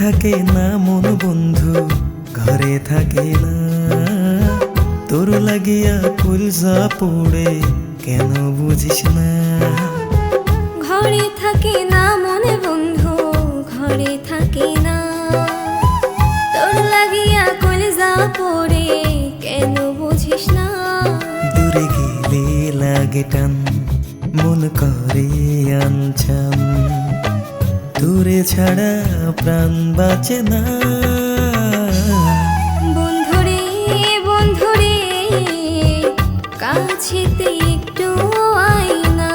থাকে না মন বন্ধু ঘরে থাকে না, তোর লাগিয়া কলজা পড়ে কেন বুঝিস না। ঘরে থাকে না মনে বন্ধু ঘরে থাকে না, তোর লাগিয়া কলজা পড়ে কেন বুঝিস না। দূরে গেলে লাগে টান মন করে আনছান, দূরে ছাড়া প্রাণ বাঁচে না। বন্ধুরে বন্ধুরে কাছেতে একটু আয় না।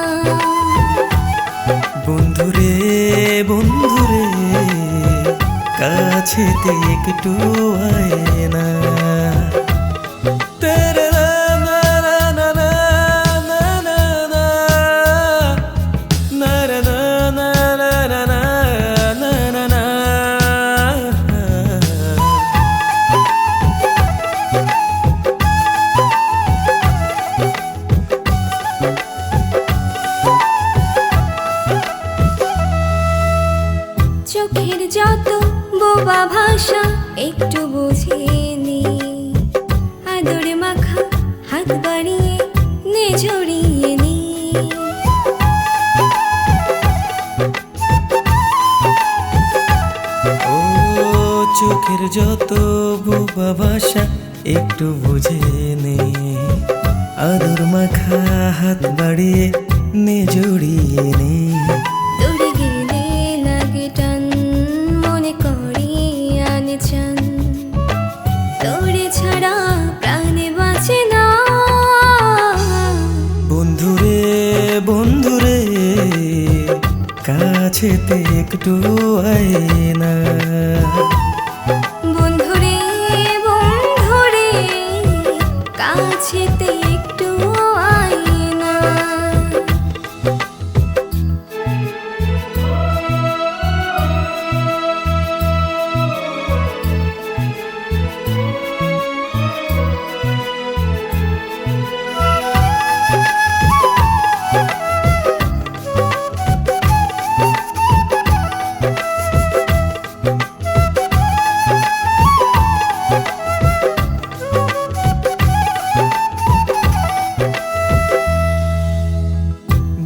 বন্ধুরে বন্ধুরে কাছেতে একটু আয় না। চোখের যত বোবা ভাষা একটু বুঝে নে, আদরে মাখা হাত বাড়িয়ে নে জড়িয়ে নে। ও চোখের যত বোবা ভাষা একটু বুঝে নে, আদর মাখা হাত বাড়িয়ে নে জড়িয়ে নে। দূরে গেলে লাগে টান মনে করে আনে চান, তোরে ছাড়া প্রাণে বাঁচে না। বন্ধুরে বন্ধুরে কাছেতে একটু আয় না। বন্ধুরে বন্ধুরে কাছেতে একটু আয় না।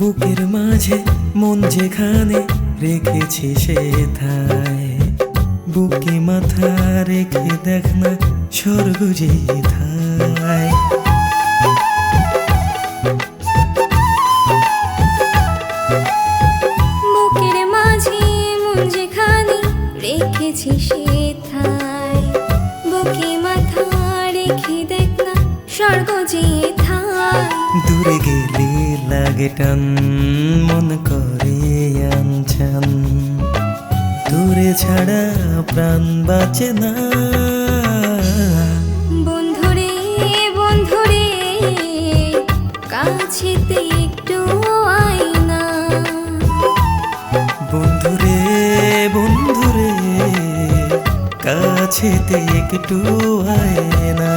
বুকের মাঝে মন যেখানে রেখেছি সেথায়, বুকে মাথা রেখে দেখ না স্বর্গ যেথায়। বুকের মাঝে মন যেখানে রেখেছি সেথায়, বুকে মাথা রেখে দেখ না স্বর্গ যেথায়। দূরে গেলে লাগে টান মন করে আনছান, দূরে ছাড়া প্রাণ বাঁচে না। বন্ধুরে বন্ধুরে কাছেতে একটু আয় না। বন্ধুরে বন্ধুরে কাছেতে একটু আয় না।